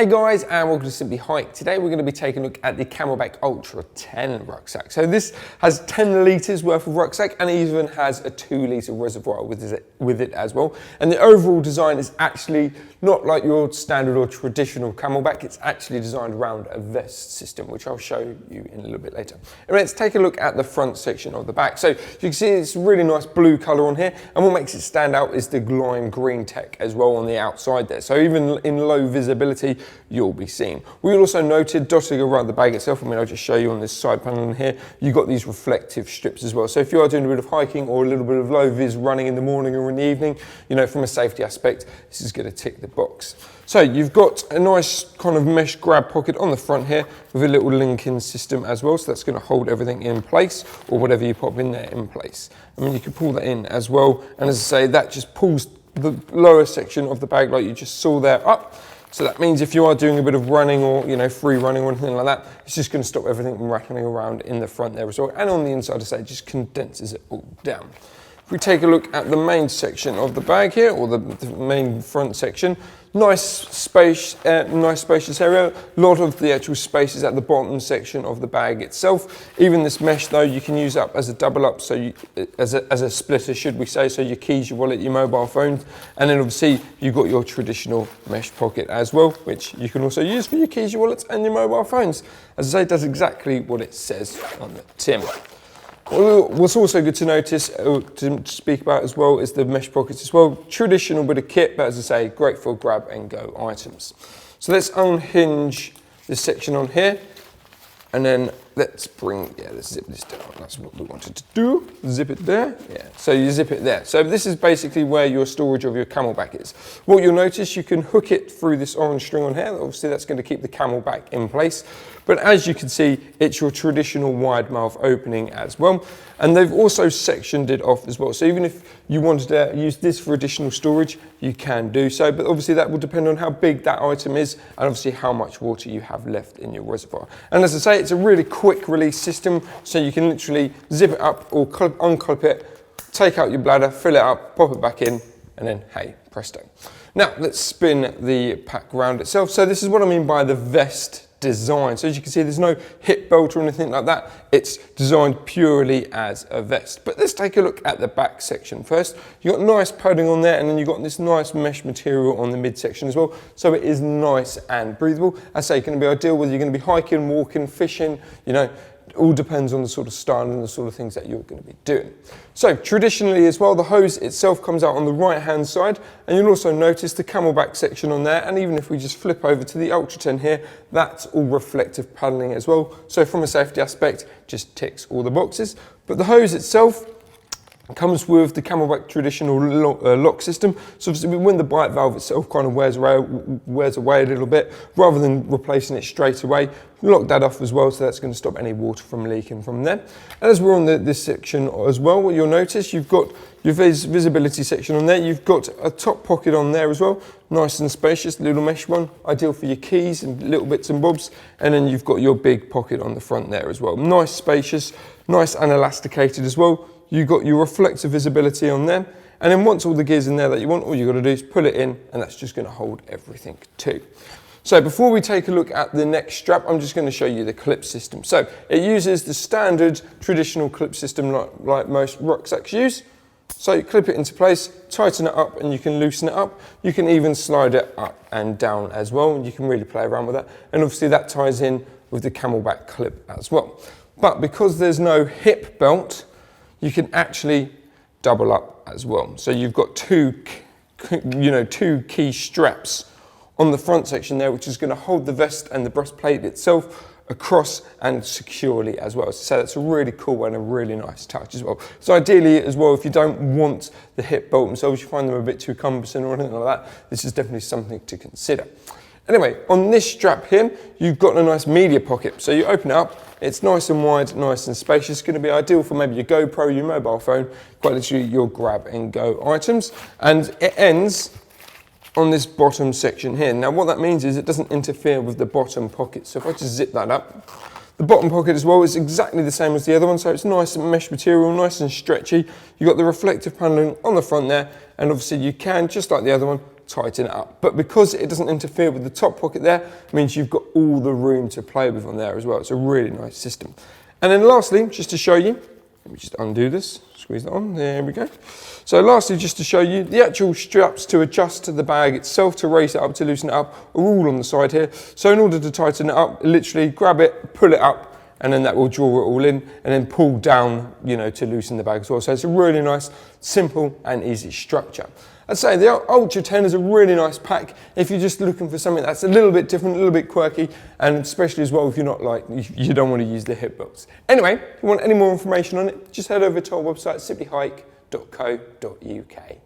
Hey guys, and welcome to Simply Hike. Today we're going to be taking a look at the Camelbak Ultra 10 rucksack. So this has 10 litres worth of rucksack and even has a 2 litre reservoir with it as well. And the overall design is actually not like your standard or traditional Camelbak. It's actually designed around a vest system, which I'll show you in a little bit later. Anyway, let's take a look at the front section of the back. So you can see it's a really nice blue colour on here, and what makes it stand out is the lime green tech as well on the outside there. So even in low visibility, you'll be seen. We also noted dotting around the bag itself, I'll just show you on this side panel in here, you've got these reflective strips as well. So if you are doing a bit of hiking or a little bit of low vis running in the morning or in the evening, you know, from a safety aspect, this is going to tick the box. So you've got a nice kind of mesh grab pocket on the front here with a little linking system as well. So that's going to hold everything in place, or whatever you pop in there in place. I mean, you can pull that in as well. And as I say, that just pulls the lower section of the bag like you just saw there up. So that means if you are doing a bit of running or, you know, free running or anything like that, it's just going to stop everything from rattling around in the front there as well. And on the inside, I say, it just condenses it all down. If we take a look at the main section of the bag here, or the main front section, nice spacious area. A lot of the actual space is at the bottom section of the bag itself. Even this mesh though, you can use up as a double up, so as a splitter, should we say, so your keys, your wallet, your mobile phones, and then obviously you've got your traditional mesh pocket as well, which you can also use for your keys, your wallets, and your mobile phones. As I say, it does exactly what it says on the tin. What's also good to notice, to speak about as well, is the mesh pockets as well. Traditional bit of kit, but as I say, great for grab and go items. So let's unhinge this section on here, and then let's zip this down. That's what we wanted to do. Zip it there. Yeah, so you zip it there. So this is basically where your storage of your Camelbak is. What you'll notice, you can hook it through this orange string on here. Obviously that's going to keep the Camelbak in place. But as you can see, it's your traditional wide mouth opening as well. And they've also sectioned it off as well. So even if you wanted to use this for additional storage, you can do so. But obviously that will depend on how big that item is and obviously how much water you have left in your reservoir. And as I say, it's a really quick release system. So you can literally zip it up or unclip it, take out your bladder, fill it up, pop it back in, and then hey, presto. Now let's spin the pack around itself. So this is what I mean by the vest design. So as you can see, there's no hip belt or anything like that. It's designed purely as a vest. But let's take a look at the back section first. You've got nice padding on there, and then you've got this nice mesh material on the midsection as well. So it is nice and breathable. I say it can be ideal whether you're going to be hiking, walking, fishing, you know, it all depends on the sort of style and the sort of things that you're going to be doing. So traditionally as well, the hose itself comes out on the right hand side, and you'll also notice the Camelbak section on there. And even if we just flip over to the Ultra 10 here, that's all reflective paddling as well. So from a safety aspect, just ticks all the boxes. But the hose itself comes with the Camelbak traditional lock system. So obviously when the bite valve itself kind of wears away a little bit, rather than replacing it straight away, lock that off as well, so that's going to stop any water from leaking from there. And as we're on this section as well, what you'll notice, you've got your visibility section on there, you've got a top pocket on there as well, nice and spacious, little mesh one, ideal for your keys and little bits and bobs, and then you've got your big pocket on the front there as well. Nice, spacious, nice and elasticated as well. You've got your reflective visibility on there, and then once all the gear's in there that you want, all you've got to do is pull it in, and that's just going to hold everything too. So before we take a look at the next strap, I'm just going to show you the clip system. So it uses the standard traditional clip system like most rucksacks use. So you clip it into place, tighten it up, and you can loosen it up. You can even slide it up and down as well, and you can really play around with that. And obviously that ties in with the Camelbak clip as well. But because there's no hip belt, you can actually double up as well. So you've got two key straps on the front section there, which is going to hold the vest and the breastplate itself across and securely as well. So that's a really cool and a really nice touch as well. So ideally as well, if you don't want the hip bolt themselves, you find them a bit too cumbersome or anything like that, this is definitely something to consider. Anyway, on this strap here, you've got a nice media pocket. So you open it up, it's nice and wide, nice and spacious. It's going to be ideal for maybe your GoPro, your mobile phone, quite literally your grab and go items. And it ends on this bottom section here. Now what that means is it doesn't interfere with the bottom pocket. So if I just zip that up, the bottom pocket as well is exactly the same as the other one. So it's nice and mesh material, nice and stretchy. You've got the reflective paneling on the front there, and obviously you can, just like the other one, tighten it up. But because it doesn't interfere with the top pocket there, it means you've got all the room to play with on there as well. It's a really nice system. And then lastly, just to show you, let me just undo this, squeeze that on, there we go. So lastly, just to show you, the actual straps to adjust to the bag itself, to raise it up, to loosen it up, are all on the side here. So in order to tighten it up, literally grab it, pull it up, and then that will draw it all in, and then pull down, you know, to loosen the bag as well. So it's a really nice, simple and easy structure. I'd say the Ultra 10 is a really nice pack if you're just looking for something that's a little bit different, a little bit quirky, and especially as well if you're not like, you don't want to use the hip belts. Anyway, if you want any more information on it, just head over to our website, simplyhike.co.uk.